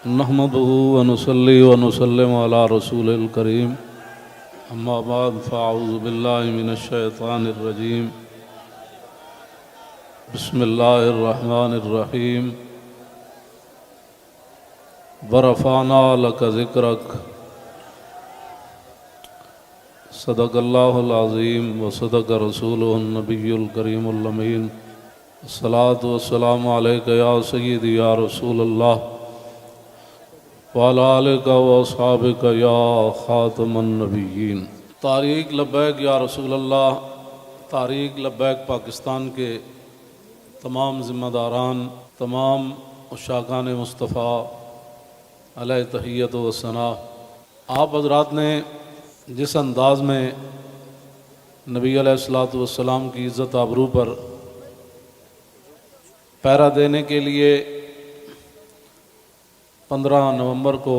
نحمده ونصلي ونسلم على رسول الكريم اما بعد فاعوذ بالله من الشيطان الرجيم بسم الله الرحمن الرحيم ورفعنا لك ذكرك صدق الله العظيم وصدق رسوله النبي الكريم الأمين الصلاة والسلام عليك يا سيدي يا رسول الله وعلى آلك وأصحابك يا خاتم النبيين۔ تحریک لبیک یا رسول اللہ، تحریک لبیک پاکستان کے تمام ذمہ داران، تمام عشاقان مصطفیٰ علیہ تحیت و ثنا، آپ حضرات نے جس انداز میں نبی علیہ الصلوۃ والسلام کی عزت آبرو پر پہرا دینے کے لیے 15 نومبر کو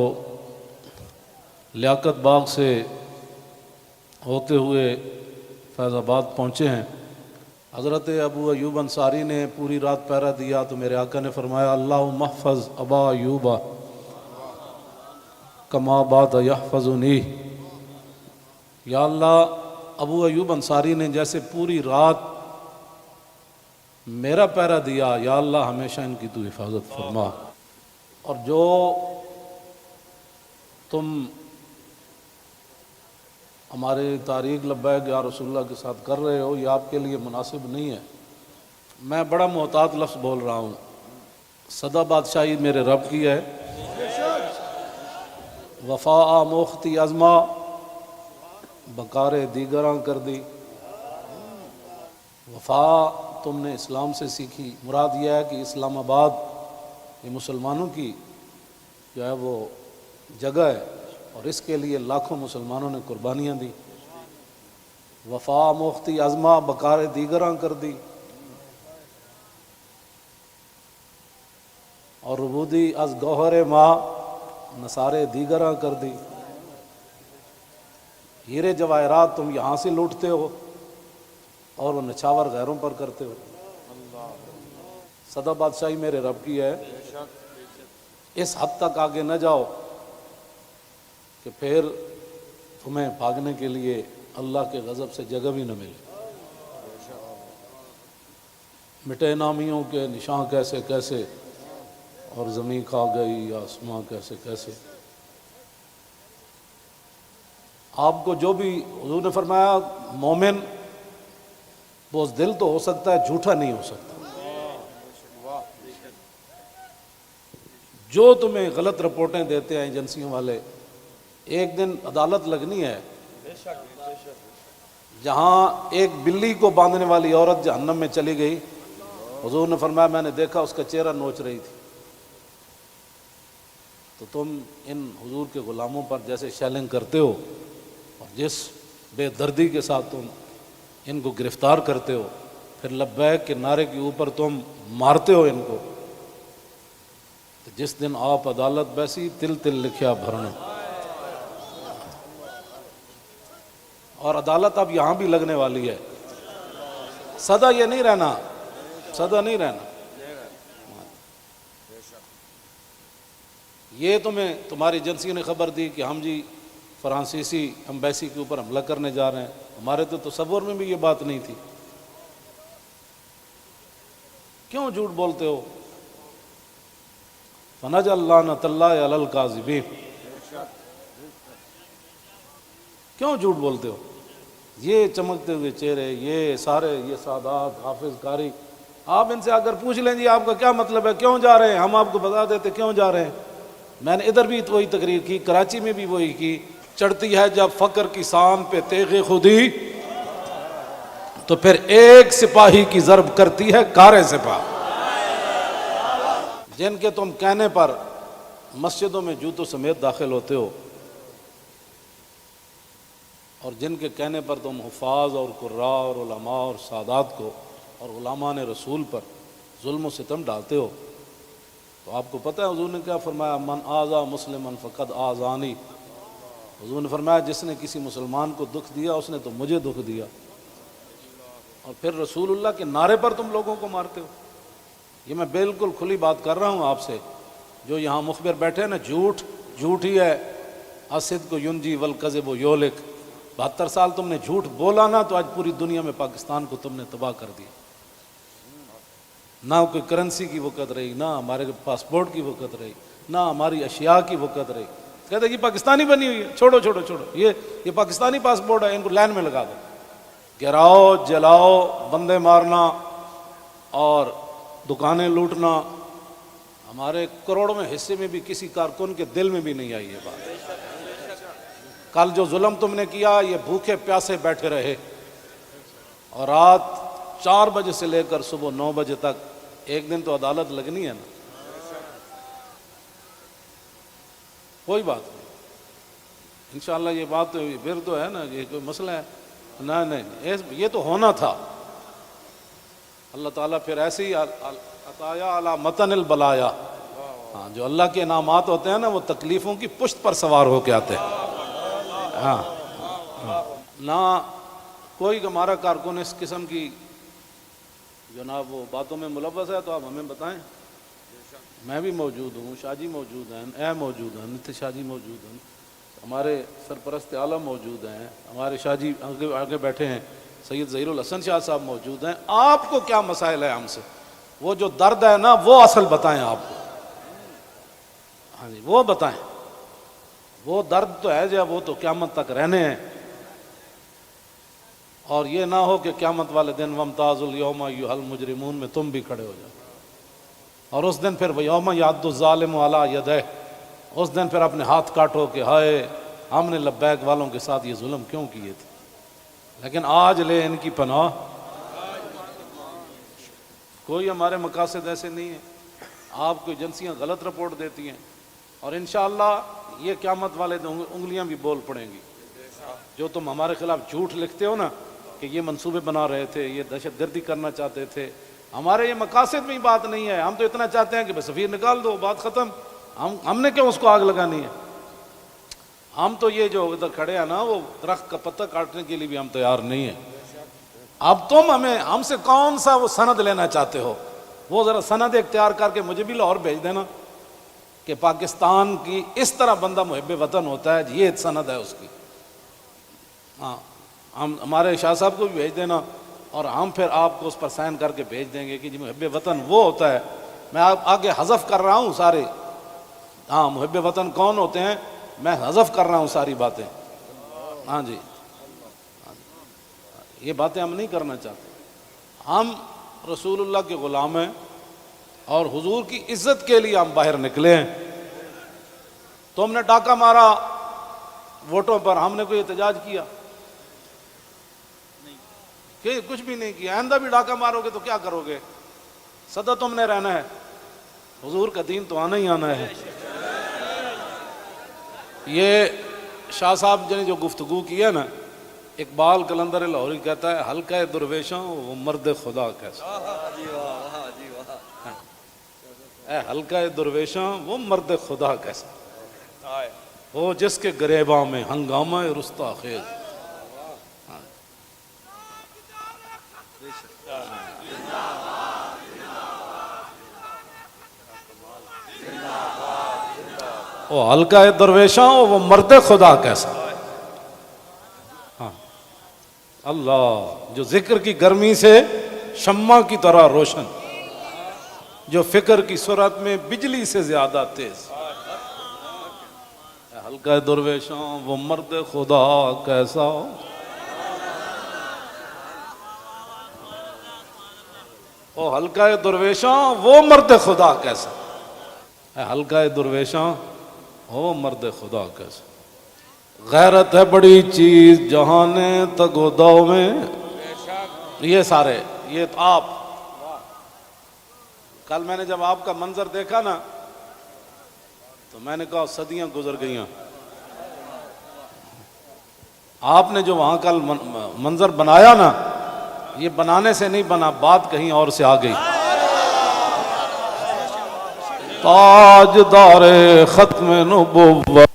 لیاقت باغ سے ہوتے ہوئے فیض آباد پہنچے ہیں، حضرت ابو ایوب انصاری نے پوری رات پہرا دیا تو میرے آقا نے فرمایا اللہم احفظ ابا ایوب کما بات یحفظنی، یا اللہ ابو ایوب انصاری نے جیسے پوری رات میرا پہرا دیا، یا اللہ ہمیشہ ان کی تو حفاظت فرما۔ اور جو تم ہمارے تحریک لبیک یا رسول اللہ کے ساتھ کر رہے ہو یہ آپ کے لیے مناسب نہیں ہے۔ میں بڑا محتاط لفظ بول رہا ہوں، سدا بادشاہی میرے رب کی ہے، وفا موختی ازما بکار دیگراں کر دی۔ وفا تم نے اسلام سے سیکھی، مراد یہ ہے کہ اسلام آباد یہ مسلمانوں کی جو ہے وہ جگہ ہے اور اس کے لیے لاکھوں مسلمانوں نے قربانیاں دی۔ وفا موختی ازما بکار دیگراں کر دی، اور ربودی از گوہر ماں نثارے دیگراں کر دی۔ ہیرے جواہرات تم یہاں سے لوٹتے ہو اور وہ نچھاور غیروں پر کرتے ہو۔ سدا بادشاہی میرے رب کی ہے، اس حد تک آگے نہ جاؤ کہ پھر تمہیں بھاگنے کے لیے اللہ کے غضب سے جگہ بھی نہ ملے۔ مٹے نامیوں کے نشان کیسے کیسے، اور زمین کھا گئی آسماں کیسے کیسے۔ آپ کو جو بھی حضور نے فرمایا مومن بزدل تو ہو سکتا ہے، جھوٹا نہیں ہو سکتا۔ جو تمہیں غلط رپورٹیں دیتے ہیں ایجنسیوں والے، ایک دن عدالت لگنی ہے جہاں ایک بلی کو باندھنے والی عورت جہنم میں چلی گئی، حضور نے فرمایا میں نے دیکھا اس کا چہرہ نوچ رہی تھی۔ تو تم ان حضور کے غلاموں پر جیسے شیلنگ کرتے ہو اور جس بے دردی کے ساتھ تم ان کو گرفتار کرتے ہو، پھر لبیک کے نعرے کے اوپر تم مارتے ہو ان کو، تو جس دن آپ عدالت بیسی تل تل لکھیا بھرنا۔ اور عدالت اب یہاں بھی لگنے والی ہے، سدا یہ نہیں رہنا، سدا نہیں رہنا۔ یہ تمہیں تمہاری ایجنسیوں نے خبر دی کہ ہم جی فرانسیسی ایمبیسی کے اوپر حملہ کرنے جا رہے ہیں، ہمارے تو تصور میں بھی یہ بات نہیں تھی۔ کیوں جھوٹ بولتے ہو؟ فنجعل لعنۃ اللہ علی الکاذبین، کیوں جھوٹ بولتے ہو؟ یہ چمکتے ہوئے چہرے، یہ سارے یہ سادات حافظ قاری، آپ ان سے اگر پوچھ لیں جی آپ کا کیا مطلب ہے، کیوں جا رہے ہیں، ہم آپ کو بتا دیتے کیوں جا رہے ہیں۔ میں نے ادھر بھی وہی تقریر کی، کراچی میں بھی وہی کی۔ چڑھتی ہے جب فقر کی سان پہ تیغ خودی، تو پھر ایک سپاہی کی ضرب کرتی ہے کار سپاہ۔ جن کے تم کہنے پر مسجدوں میں جوتوں سمیت داخل ہوتے ہو، اور جن کے کہنے پر تم حفاظ اور قراء اور علماء اور سادات کو اور علماء رسول پر ظلم و ستم ڈالتے ہو، تو آپ کو پتہ ہے حضور نے کیا فرمایا، من آذا مسلما فقد آذانی۔ حضور نے فرمایا جس نے کسی مسلمان کو دکھ دیا اس نے تو مجھے دکھ دیا، اور پھر رسول اللہ کے نعرے پر تم لوگوں کو مارتے ہو۔ یہ میں بالکل کھلی بات کر رہا ہوں آپ سے، جو یہاں مخبر بیٹھے ہیں نا، جھوٹ ہی ہے. الصدق ینجی والکذب یہلک. 72 سال تم نے جھوٹ بولا نا، تو آج پوری دنیا میں پاکستان کو تم نے تباہ کر دیا. نہ کوئی کرنسی کی وقت رہی، نہ ہمارے پاسپورٹ کی وقت رہی، نہ ہماری اشیاء کی وقت رہی. کہتے یہ پاکستانی بنی ہوئی ہے، چھوڑو چھوڑو چھوڑو، یہ پاکستانی پاسپورٹ ہے، ان کو لائن میں لگا دو. گراؤ، جلاؤ، بندے مارنا اور دکانیں لوٹنا، ہمارے کروڑوں میں حصے میں بھی کسی کارکن کے دل میں بھی نہیں آئی یہ بات. کل جو ظلم تم نے کیا، یہ بھوکے پیاسے بیٹھے رہے اور رات 4 بجے سے لے کر صبح 9 بجے تک. ایک دن تو عدالت لگنی ہے نا. کوئی بات نہیں، انشاءاللہ یہ بات پھر تو ہے نا، یہ کوئی مسئلہ ہے؟ نہیں، یہ تو ہونا تھا. اللہ تعالیٰ پھر ایسے ہی عطایا علی متن البلایا. ہاں، جو اللہ کے انعامات ہوتے ہیں نا، وہ تکلیفوں کی پشت پر سوار ہو کے آتے ہیں. ہاں، نہ کوئی ہمارا کارکن اس قسم کی جناب وہ باتوں میں ملوث ہے تو آپ ہمیں بتائیں. میں بھی موجود ہوں، شاہ جی موجود ہیں، اے موجود ہیں، نتیش شاہ جی موجود ہیں، ہمارے سرپرست عالم موجود ہیں، ہمارے شاہ جی آگے بیٹھے ہیں، سید ظہیر الحسن شاہ صاحب موجود ہیں. آپ کو کیا مسائل ہے ہم سے؟ وہ جو درد ہے نا، وہ اصل بتائیں آپ کو. ہاں جی، وہ بتائیں. وہ درد تو ہے جو وہ تو قیامت تک رہنے ہیں. اور یہ نہ ہو کہ قیامت والے دن وامتاز الیوم ایھا المجرمون میں تم بھی کھڑے ہو جاؤ. اور اس دن پھر یوم یعض الظالم علی یدیہ، اس دن پھر اپنے ہاتھ کاٹو کہ ہائے ہم نے لبیک والوں کے ساتھ یہ ظلم کیوں کیے تھے. لیکن آج لے ان کی پناہ. کوئی ہمارے مقاصد ایسے نہیں ہیں. آپ کو ایجنسیاں غلط رپورٹ دیتی ہیں اور انشاءاللہ یہ قیامت والے دن انگلیاں بھی بول پڑیں گی. جو تم ہمارے خلاف جھوٹ لکھتے ہو نا کہ یہ منصوبے بنا رہے تھے، یہ دہشت گردی کرنا چاہتے تھے، ہمارے یہ مقاصد میں بات نہیں ہے. ہم تو اتنا چاہتے ہیں کہ بس سفیر نکال دو، بات ختم. ہم نے کیوں اس کو آگ لگانی ہے؟ ہم تو یہ جو ادھر کھڑے ہیں نا، وہ درخت کا پتہ کاٹنے کے لیے بھی ہم تیار نہیں ہیں. اب تم ہم سے کون سا وہ سند لینا چاہتے ہو؟ وہ ذرا سند اختیار کر کے مجھے بھی لاہور بھیج دینا کہ پاکستان کی اس طرح بندہ محب وطن ہوتا ہے، یہ سند ہے اس کی. ہاں، ہمارے شاہ صاحب کو بھی بھیج دینا اور ہم پھر آپ کو اس پر سائن کر کے بھیج دیں گے کہ جی محب وطن وہ ہوتا ہے. میں آگے حذف کر رہا ہوں سارے. ہاں، محب وطن کون ہوتے ہیں میں حذف کر رہا ہوں ساری باتیں. ہاں جی، یہ باتیں ہم نہیں کرنا چاہتے. ہم رسول اللہ کے غلام ہیں اور حضور کی عزت کے لیے ہم باہر نکلے ہیں. تم نے ڈاکہ مارا ووٹوں پر، ہم نے کوئی احتجاج کیا؟ کہ کچھ بھی نہیں کیا. آئندہ بھی ڈاکہ مارو گے تو کیا کرو گے؟ سدا تم نے رہنا ہے، حضور کا دین تو آنا ہی آنا ہے. یہ شاہ صاحب نے جو گفتگو کی ہے نا، اقبال قلندر لاہوری کہتا ہے حلقہ درویشاں وہ مرد خدا کیسا. اے حلقہ درویشاں وہ مرد خدا کیسا، وہ جس کے گریباں میں ہنگامہ رستا خیز. وہ حلقہ درویشاں وہ مرد خدا کیسا. ہاں، اللہ جو ذکر کی گرمی سے شمع کی طرح روشن، جو فکر کی سرعت میں بجلی سے زیادہ تیز. حلقہ درویشاں وہ مرد خدا کیسا. او حلقہ درویشاں وہ مرد خدا کیسا. حلقہ درویشاں وہ مرد خدا کیسا. غیرت ہے بڑی چیز جہانے تگ و دو میں. یہ سارے یہ آپ کل میں نے جب آپ کا منظر دیکھا نا تو میں نے کہا صدیاں گزر گئیں. آپ نے جو وہاں کل منظر بنایا نا، یہ بنانے سے نہیں بنا، بات کہیں اور سے آ گئی. تاجدار ختم نبوت.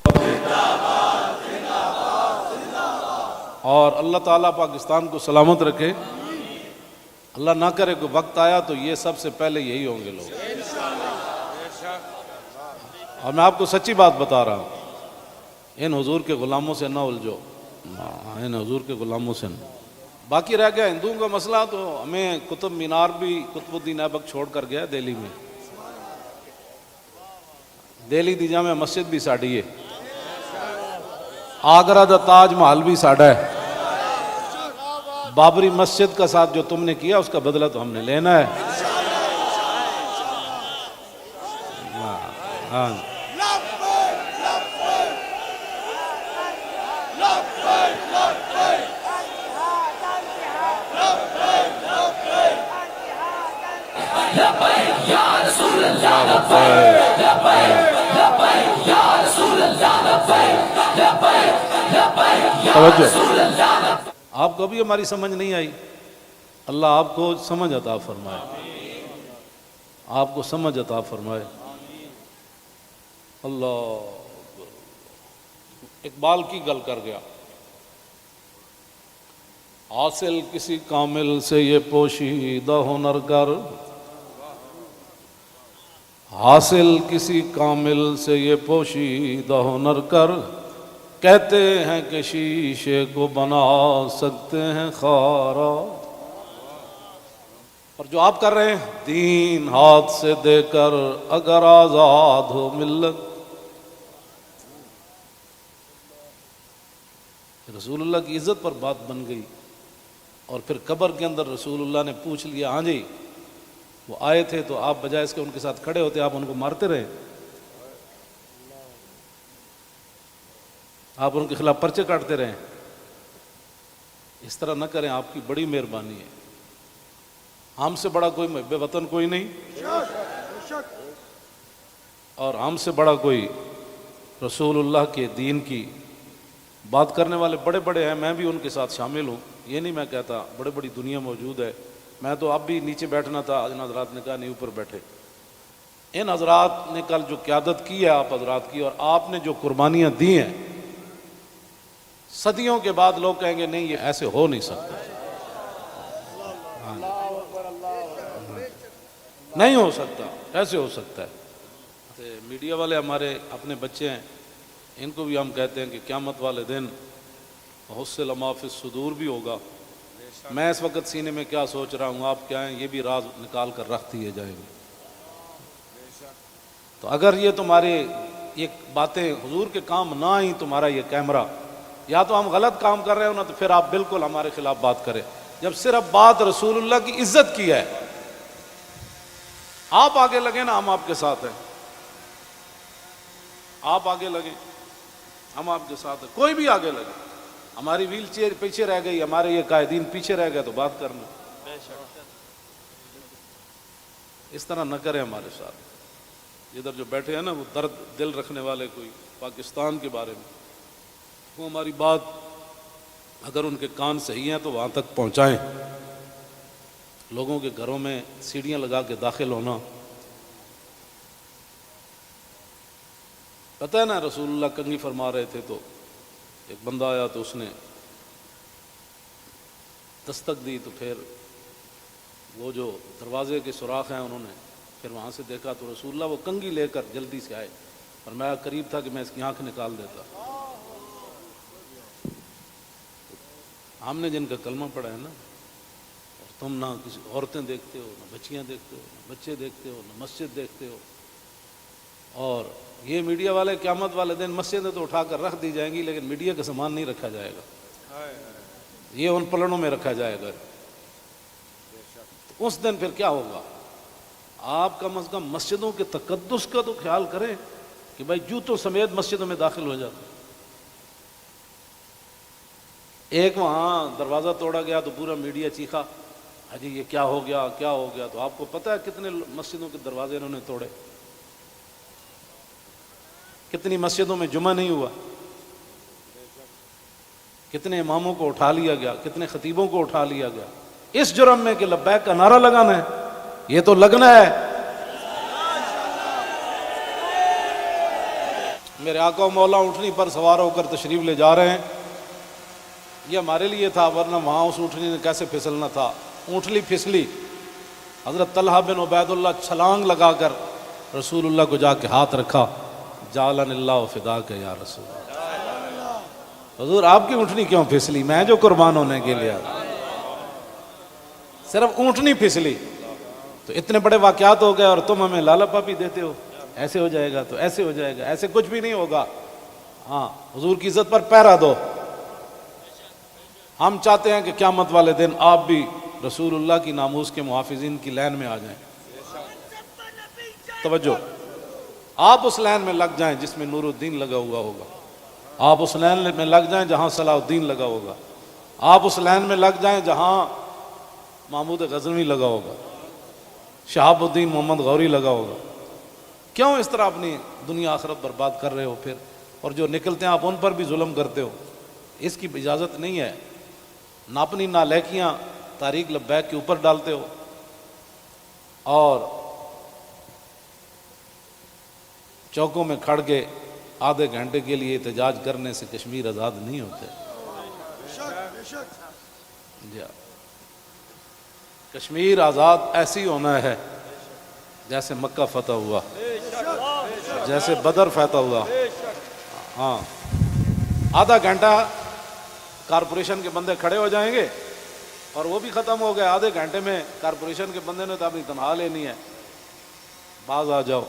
اور اللہ تعالیٰ پاکستان کو سلامت رکھے. اللہ نہ کرے کوئی وقت آیا تو یہ سب سے پہلے یہی ہوں گے لوگ. اور میں آپ کو سچی بات بتا رہا ہوں، ان حضور کے غلاموں سے نہ الجھو، ان حضور کے غلاموں سے نہ۔ باقی رہ گیا ہندوؤں کا مسئلہ، تو ہمیں قطب مینار بھی قطب الدین ایبک چھوڑ کر گیا دہلی میں، دہلی دی جامع مسجد بھی ساڑی ہے، آگرہ دا تاج محل بھی ساڑا ہے، بابری مسجد کا ساتھ جو تم نے کیا اس کا بدلہ تو ہم نے لینا ہے۔ ہاں توجہ، آپ کو بھی ہماری سمجھ نہیں آئی، اللہ آپ کو سمجھ عطا فرمائے، آپ کو سمجھ عطا فرمائے۔ اللہ اقبال کی گل کر گیا، حاصل کسی کامل سے یہ پوشیدہ ہنر کر، حاصل کسی کامل سے یہ پوشیدہ ہنر کر، کہتے ہیں کہ شیشے کو بنا سکتے ہیں خارا۔ اور جو آپ کر رہے ہیں، دین ہاتھ سے دے کر اگر آزاد ہو ملت۔ رسول اللہ کی عزت پر بات بن گئی، اور پھر قبر کے اندر رسول اللہ نے پوچھ لیا، ہاں جی وہ آئے تھے تو آپ بجائے اس کے ان کے ساتھ کھڑے ہوتے آپ ان کو مارتے رہے، آپ ان کے خلاف پرچے کاٹتے رہے۔ اس طرح نہ کریں، آپ کی بڑی مہربانی ہے، ہم سے بڑا کوئی محب وطن کوئی نہیں، اور ہم سے بڑا کوئی رسول اللہ کے دین کی بات کرنے والے بڑے بڑے ہیں، میں بھی ان کے ساتھ شامل ہوں، یہ نہیں میں کہتا، بڑے بڑی دنیا موجود ہے، میں تو اب بھی نیچے بیٹھنا تھا، ان حضرات نے کہا نہیں اوپر بیٹھے۔ ان حضرات نے کل جو قیادت کی ہے آپ حضرات کی، اور آپ نے جو قربانیاں دی ہیں، صدیوں کے بعد لوگ کہیں گے نہیں یہ ایسے ہو نہیں سکتا، نہیں ہو سکتا، ایسے ہو سکتا ہے۔ میڈیا والے ہمارے اپنے بچے ہیں، ان کو بھی ہم کہتے ہیں کہ قیامت والے دن حصل ما فی الصدور بھی ہوگا۔ میں اس وقت سینے میں کیا سوچ رہا ہوں، آپ کیا ہیں، یہ بھی راز نکال کر رکھ دیے جائیں گے۔ تو اگر یہ تمہارے یہ باتیں حضور کے کام نہ آئیں، تمہارا یہ کیمرہ، یا تو ہم غلط کام کر رہے ہو نا، تو پھر آپ بالکل ہمارے خلاف بات کریں۔ جب صرف بات رسول اللہ کی عزت کی ہے، آپ آگے لگے نا، ہم آپ کے ساتھ ہیں، آپ آگے لگیں، ہم آپ کے ساتھ ہیں، کوئی بھی آگے لگے۔ ہماری ویل چیئر پیچھے رہ گئی، ہمارے یہ قائدین پیچھے رہ گئے تو بات کرنا، اس طرح نہ کریں ہمارے ساتھ۔ ادھر جو بیٹھے ہیں نا، وہ درد دل رکھنے والے، کوئی پاکستان کے بارے میں، وہ ہماری بات اگر ان کے کان صحیح ہیں تو وہاں تک پہنچائیں۔ لوگوں کے گھروں میں سیڑھیاں لگا کے داخل ہونا، پتہ ہے نا رسول اللہ کنگھی فرما رہے تھے تو ایک بندہ آیا تو اس نے دستک دی، تو پھر وہ جو دروازے کے سوراخ ہیں انہوں نے پھر وہاں سے دیکھا تو رسول اللہ وہ کنگھی لے کر جلدی سے آئے، اور میں قریب تھا کہ میں اس کی آنکھ نکال دیتا۔ ہم نے جن کا کلمہ پڑھا ہے نا، اور تم نہ کسی عورتیں دیکھتے ہو، نہ بچیاں دیکھتے ہو، نہ بچے دیکھتے ہو، نہ مسجد دیکھتے ہو، اور یہ میڈیا والے قیامت والے دن مسجدیں تو اٹھا کر رکھ دی جائیں گی، لیکن میڈیا کا سامان نہیں رکھا جائے گا، یہ ان پلڑوں میں رکھا جائے گا۔ تو اس دن پھر کیا ہوگا؟ آپ کم از کم مسجدوں کے تقدس کا تو خیال کریں کہ بھائی جوتوں سمیت مسجدوں میں داخل ہو جاتے۔ ایک وہاں دروازہ توڑا گیا تو پورا میڈیا چیخا، حجی یہ کیا ہو گیا، کیا ہو گیا؟ تو آپ کو پتہ ہے کتنے مسجدوں کے دروازے انہوں نے توڑے، کتنی مسجدوں میں جمعہ نہیں ہوا، کتنے اماموں کو اٹھا لیا گیا، کتنے خطیبوں کو اٹھا لیا گیا، اس جرم میں کہ لبیک کا نعرہ لگانا ہے، یہ تو لگنا ہے۔ میرے آقا و مولا اونٹنی پر سوار ہو کر تشریف لے جا رہے ہیں، یہ ہمارے لیے تھا، ورنہ وہاں اس اونٹنی نے کیسے پھسلنا تھا، اونٹلی پھسلی، حضرت طلحہ بن عبید اللہ چھلانگ لگا کر رسول اللہ کو جا کے ہاتھ رکھا، جعلن اللہ فداک یا رسول اللہ۔ حضور آپ کی اونٹنی کیوں پھسلی؟ میں جو قربان ہونے کے لیے صرف اونٹنی پھسلی تو اتنے بڑے واقعات ہو گئے اور تم ہمیں لالا پاپی دیتے ہو، ایسے ہو جائے گا تو ایسے ہو جائے گا، ایسے کچھ بھی نہیں ہوگا۔ ہاں حضور کی عزت پر پہرا دو۔ ہم چاہتے ہیں کہ قیامت والے دن آپ بھی رسول اللہ کی ناموس کے محافظین کی لائن میں آ جائیں۔ توجہ، آپ اس لائن میں لگ جائیں جس میں نور الدین لگا ہوا ہوگا، آپ اس لائن میں لگ جائیں جہاں صلاح الدین لگا ہوگا، آپ اس لائن میں لگ جائیں جہاں محمود غزنوی لگا ہوگا، شہاب الدین محمد غوری لگا ہوگا۔ کیوں اس طرح اپنی دنیا آخرت برباد کر رہے ہو پھر؟ اور جو نکلتے ہیں آپ ان پر بھی ظلم کرتے ہو، اس کی اجازت نہیں ہے۔ نہ اپنی نالیکیاں تاریخ لبیک کے اوپر ڈالتے ہو، اور چوکوں میں کھڑ کے آدھے گھنٹے کے لیے احتجاج کرنے سے کشمیر آزاد نہیں ہوتے۔ جی، کشمیر آزاد ایسی ہونا ہے جیسے مکہ فتح ہوا، جیسے بدر فتح ہوا۔ ہاں، آدھا گھنٹہ کارپوریشن کے بندے کھڑے ہو جائیں گے اور وہ بھی ختم ہو گئے۔ آدھے گھنٹے میں کارپوریشن کے بندے نے تو اپنی تنخواہ لینی ہے، باز آ جاؤ،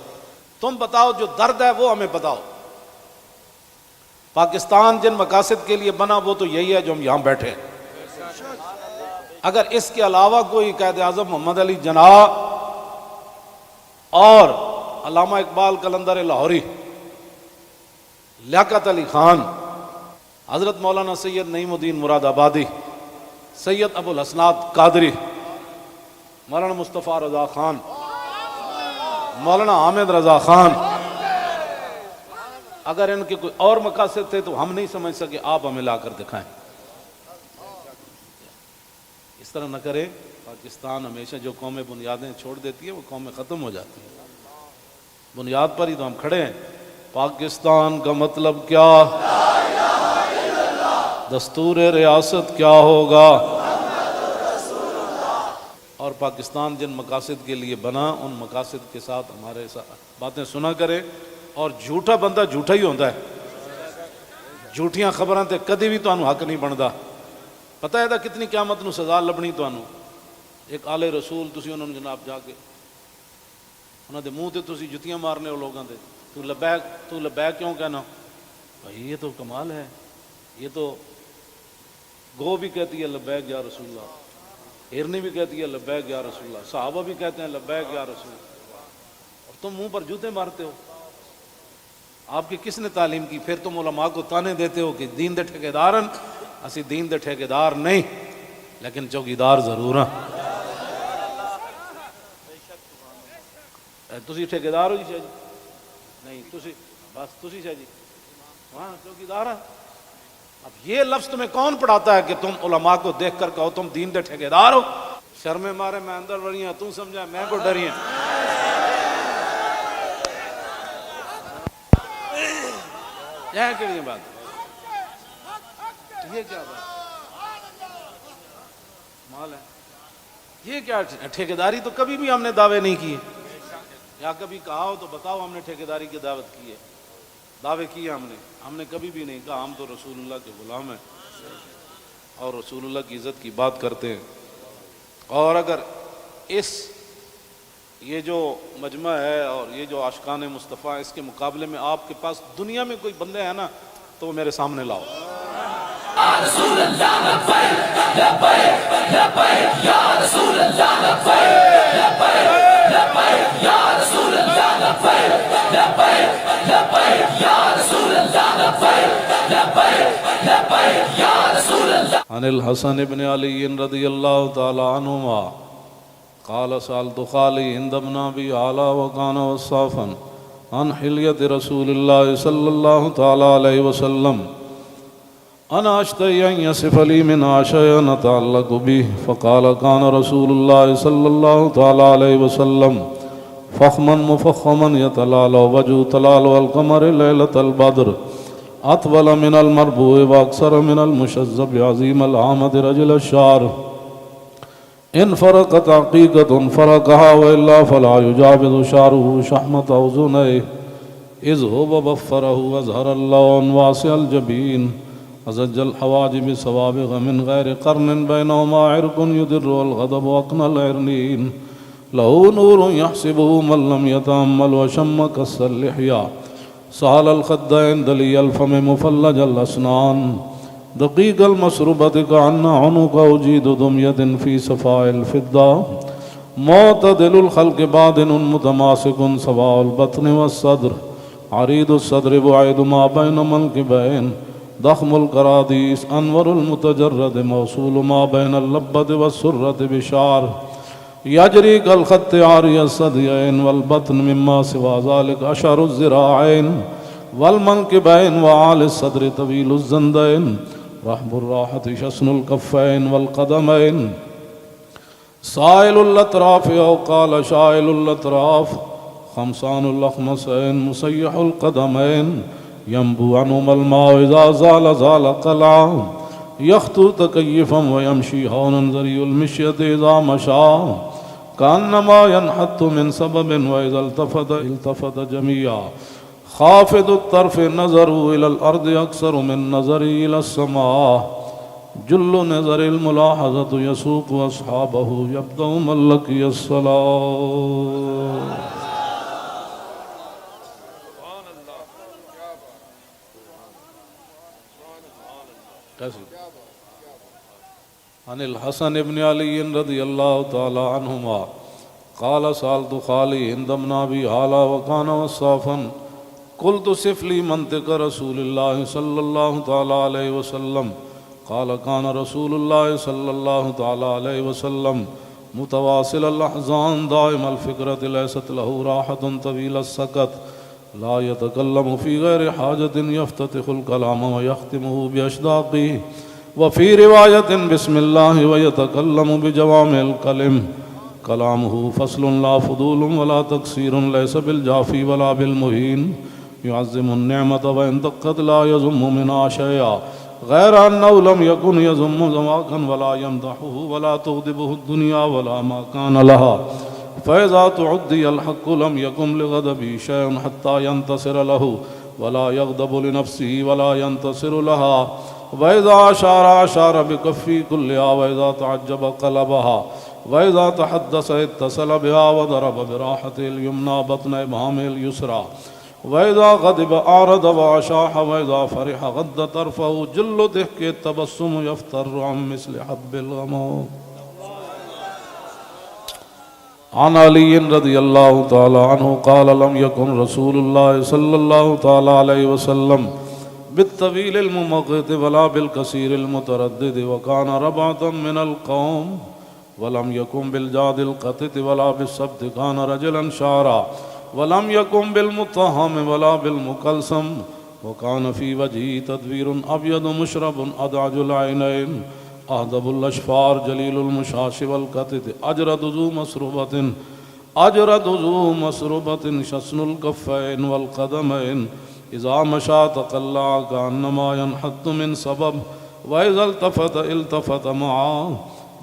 تم بتاؤ جو درد ہے وہ ہمیں بتاؤ۔ پاکستان جن مقاصد کے لیے بنا وہ تو یہی ہے جو ہم یہاں بیٹھے ہیں۔ اگر اس کے علاوہ کوئی قائد اعظم محمد علی جناح اور علامہ اقبال قلندر لاہوری، لیاقت علی خان، حضرت مولانا سید نعیم الدین مراد آبادی، سید ابو الحسنات قادری، مولانا مصطفیٰ رضا خان، مولانا حامد رضا خان، اگر ان کے کوئی اور مقاصد تھے تو ہم نہیں سمجھ سکے، آپ ہمیں لا کر دکھائیں۔ اس طرح نہ کریں۔ پاکستان ہمیشہ جو قومیں بنیادیں چھوڑ دیتی ہیں وہ قومیں ختم ہو جاتی ہیں۔ بنیاد پر ہی تو ہم کھڑے ہیں۔ پاکستان کا مطلب کیا؟ دستور ریاست کیا ہوگا؟ اور پاکستان جن مقاصد کے لیے بنا ان مقاصد کے ساتھ ہمارے ساتھ باتیں سنا کریں۔ اور جھوٹا بندہ جھوٹا ہی ہوتا ہے، جھوٹیاں خبراں تے کدی بھی تانوں حق نہیں بندا۔ پتہ ہے کتنی قیامت نو سزا لبنی تانوں۔ ایک آلے رسول تسی انہوں نے جناب جا کے انہاں دے منہ تے تسی جتیاں مارنے ہو لوگاں دے، تو لبیک کیوں کہنا؟ بھائی یہ تو کمال ہے، یہ تو گو بھی کہتی ہے لبیک یا رسول اللہ، ہرنی بھی کہتی ہے لبیک یا رسول اللہ، صحابہ بھی کہتے ہیں لبیک یا رسول اللہ، اور تم منہ پر جوتے مارتے ہو۔ آپ کی کس نے تعلیم کی؟ پھر تم علماء کو تانے دیتے ہو کہ دین دے ٹھیکیدارن، اسی دین دے ٹھیکیدار نہیں لیکن چوکیدار ضرور ہیں۔ تسی ٹھیکیدار ہو جی شاہ جی؟ نہیں، تسی بس تسی شاہ جی ہاں چوکیدار ہیں۔ اب یہ لفظ تمہیں کون پڑھاتا ہے کہ تم علماء کو دیکھ کر کہو تم دین دے ٹھیکیدار ہو؟ شرم مارے میں اندر بڑی ہیں، تم سمجھا میں کو ڈری ہیں۔ یہ کیڑی بات؟ یہ کیا بات مال ہے؟ یہ کیا ٹھیکیداری تو کبھی بھی ہم نے دعوے نہیں کیے، یا کبھی کہا ہو تو بتاؤ ہم نے ٹھیکیداری کی دعوت کی ہے، دعوے کیے ہم نے کبھی بھی نہیں کہا ہم تو رسول اللہ کے غلام ہیں اور رسول اللہ کی عزت کی بات کرتے ہیں۔ اور اگر یہ جو مجمع ہے اور یہ جو عاشقان مصطفیٰ اس کے مقابلے میں آپ کے پاس دنیا میں کوئی بندے ہیں نا تو وہ میرے سامنے لاؤ۔ رسول اللہ لبیک لبیک لبیک یا رسول اللہ لبیک لبیک لبیک یا رسول اللہ لبیک لبیک لبیک یا رسول اللہ لبیک لبیک لبیک یا رسول اللہ۔ عن الحسن بن علی رضی اللہ تعالی عنہما قال سألت خالي عند ابن أبي علا وكان وصافا عن حلية رسول الله صلى الله تعالى عليه وسلم أنا أشتهي أن يصف لي منها شيئا أتعلق به فقال كان رسول الله صلى الله تعالى عليه وسلم فخما مفخما يتلالى وجه تلالى القمر ليلة البدر أطول من المربوع وأكثر من المشذب عظيم العامد رجل الشعر ان فرقت عقیقت فرقها وإلا فلا يجاوز شعره شحمة أذنيه إذ هو بفره وأظهر اللون واسع الجبين أزج الحواجب سوابغ من غير قرن بينهما عرق يدر والغضب أقنى العرنين له نور يحسبه من لم يتأمل وشم كس اللحية سهل الخدين دلي الفم مفلج الأسنان دقيق المسربة كأن عنق أجيد دمية في صفاء الفضة معتدل الخلق بادن متماسك سواء البطن والصدر عريض الصدر بعيد ما بين منكبين ضخم الكراديس أنور المتجرد موصول ما بين اللبة والسرة بشعر يجري كالخط عاري الثديين والبطن مما سوى ذلك أشعر الذراعين والمنكبين وعالي الصدر طويل الزندين رحب الراحة شسن الكفين والقدمين سائل الأطراف أو قال شائل الأطراف خمسان الأخمسين مسيح القدمين ينبو عنهما الماء إذا زال زال قلعا يخطو تكيفا ويمشي هونا ذري المشية إذا مشى كأنما ينحت من سبب وإذا التفت جميعا خافض الطرف نظره إلى الأرض أكثر من نظره إلى السماء جل نظر الملاحظة يسوق أصحابه يبدأ من لقي الصلاة. عن الحسن بن علي رضي الله تعالى عنهما قال سألت خالي هند بن أبي هالة وكان وصافا قلت صف لي منطق رسول الله صلى الله تعالى عليه وسلم قال كان رسول الله صلى الله تعالى عليه وسلم متواصل الأحزان دائم الفكرة ليست له راحة طويل السكت لا يتكلم في غير حاجة يفتتح الكلام ويختمه بأشداقه وفي رواية بسم الله ويتكلم بجوامع الكلم كلامه فصل لا فضول ولا تقصير ليس بالجافي ولا بالمهين يعظم النعمة وإن دقت لا يذم منها شيئا غير أنه لم يكن يذم ذواقا ولا يمدحه ولا تغضبه الدنيا ولا ما كان لها فإذا تعدي الحق لم يكن لغضبه شيء حتى ينتصر له ولا يغضب لنفسه ولا ينتصر لها وإذا أشار بكفي كلها وإذا تعجب قلبها وإذا تحدث اتصل بها وضرب براحته اليمنى بطن إبهامه اليسرى وإذا غضب أعرض وأشاح وإذا فرح غض طرفه جل ضحك التبسم يفتر عن مثل حب الغمام. عن علي رضي الله تعالى عنه قال لم يكن رسول الله صلى الله تعالى عليه وسلم بالطويل الممقت ولا بالكثير المتردد وكان ربعة من القوم ولم يكن بالجاد القتت ولا بالسبت كان رجلا شعرا ولم يكن بالمطهم ولا بالمكلسم وكان في وجهه تدوير أبيض مشرب أدعج العينين أهدب الأشفار جليل المشاش والكتت أجرد ذو مسربة شسن الكفين والقدمين إذا مشى تقلع كأنما ينحط من سبب وإذا التفت معه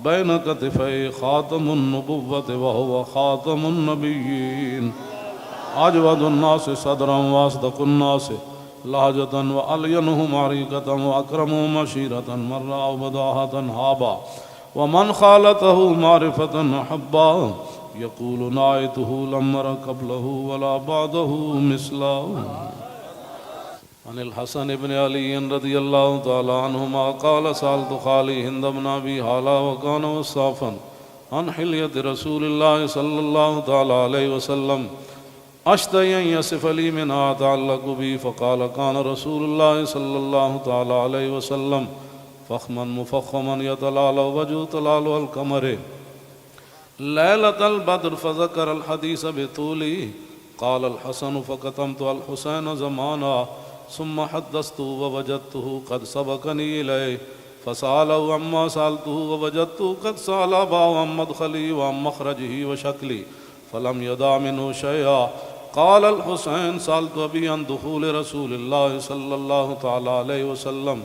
بين كتفي خاتم النبوة وهو خاتم النبيين أجود الناس صدرا وأصدق الناس لهجة وألينهم عريقة وأكرمهم عشيرة مرة وبداهة هابا ومن خالته معرفة أحبا يقول نايته لم أر قبله ولا بعده مثله. عن الحسن بن علي رضي الله تعالى عنهما قال سألت خالي هند بن أبي هالة وكان وصافا عن حلية رسول الله صلى الله تعالى عليه وسلم أشتهي أن يصف لي منها أتعلق بي فقال كان رسول الله صلى الله تعالى عليه وسلم فخما مفخما يتلالى وجه تلالى القمر ليلة البدر فذكر الحديث بطوله قال الحسن فكتمت الحسين زمانا ثم حدثته ووجدته قد سبقني إليه فسأله عما سألته ووجدته قد سأل أباه عن مدخلي وعن مخرجه وشكلي فلم يدع منه شيئا. قال الحسين سألت أبي عن دخول رسول الله صلى الله تعالى عليه وسلم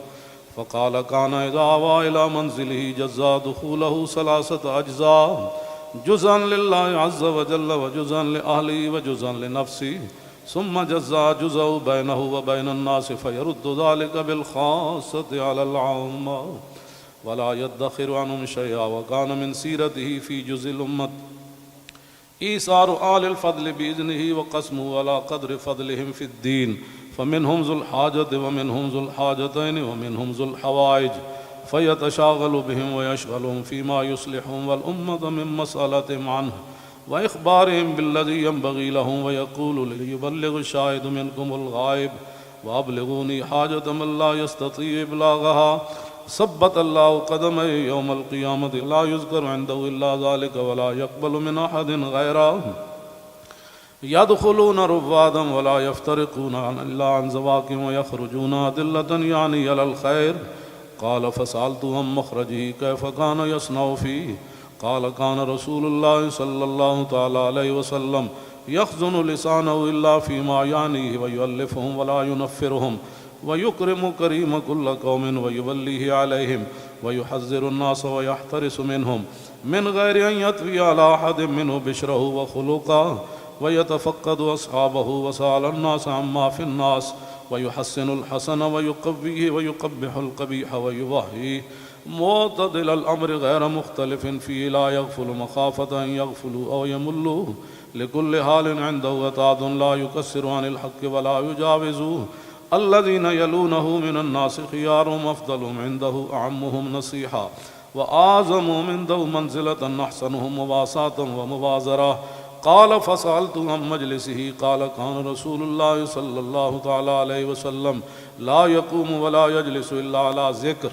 فقال كان إذا آوى إلى منزله جزا دخوله 3 أجزاء جزءا لله عز وجل وجزءا لأهله وجزءا لنفسه ثم جزا بينه وبين الناس فيرد ذلك بالخاصة على العامة ولا يدخر عنهم شيئا وكان من سيرته في جزء الأمة إيثار آل الفضل بإذنه وقسمه على قدر فضلهم في الدين فمنهم ذو الحاجة ومنهم ذو الحاجتين ومنهم ذو الحوائج فيتشاغل بهم ويشغلهم فيما يصلحهم والأمة من مسألتهم عنه وإخبارهم بالذي ينبغي لهم ويقول ليبلغ الشاهد منكم الغائب وأبلغوني حاجة من لا يستطيع إبلاغها ثبت الله قدمه يوم القيامة لا يذكر عنده إلا ذلك ولا يقبل من أحد غيره يدخلون رفادا ولا يفترقون إلا عن زواكم ويخرجون أدلة يعني على الخير قال فسألته عن مخرجه كيف كان يصنع فيه قال كان رسول الله صلى الله تعالى عليه وسلم يخزن لسانه إلا فيما يعنيه ويؤلفهم ولا ينفرهم ويكرم كريم كل قوم ويوليه عليهم ويحذر الناس ويحترس منهم من غير أن يطوي على أحد منه بشره وخلقه ويتفقد أصحابه وسأل الناس عما في الناس ويحسن الحسن ويقويه ويقبح القبيح ويوهيه معتدل الأمر غير مختلف فيه لا يغفل مخافة أن يغفلوا أو يملوا لكل حال عنده وتعد لا يكسر عن الحق ولا يجاوزوه الذين يلونه من الناس خيارهم أفضلهم عنده أعمهم نصيحة وأعظمهم عنده منزلة أحسنهم مواساة ومبازرة قال فسألت عن مجلسه قال كان رسول الله صلى الله تعالى عليه وسلم لا يقوم ولا يجلس إلا على ذكر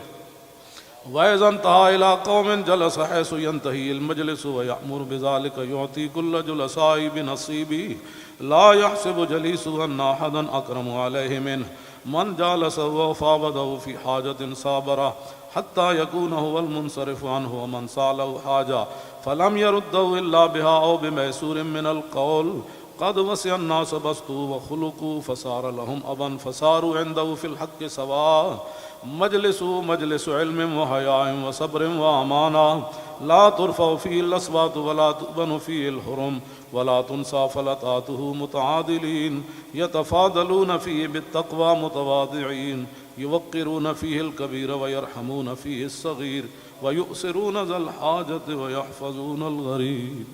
وإذا انتهى إلى قوم جلس حيث ينتهي المجلس ويأمر بذلك يعطي كل جلساء بنصيبه لا يحسب جليسه أن أحدا أكرم عليه منه من جالسه وفاوضه في حاجة صابرة حتى يكون هو المنصرف عنه ومن سأله حاجة فلم يرده إلا بها أو بميسور من القول قد وسع الناس بسطوا وخلقوا فصار لهم أبا فصاروا عنده في الحق سواء مجلس علم وحياء وصبر وأمانة لا ترفع فيه الأصوات ولا تؤبن فيه الحرم ولا تنسى فلتاته متعادلين يتفاضلون فيه بالتقوى متواضعين يوقرون فيه الكبير ويرحمون فيه الصغير ويؤسرون ذا الحاجة ويحفظون الغريب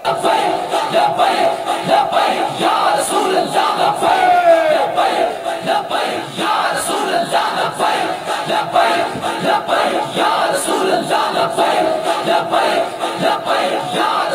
لبيك لبيك لبيك يا رسول الله لبيك لبيك لبيك يا رسول الله لبيك لبيك لبيك يا رسول الله لبيك لبيك لبيك يا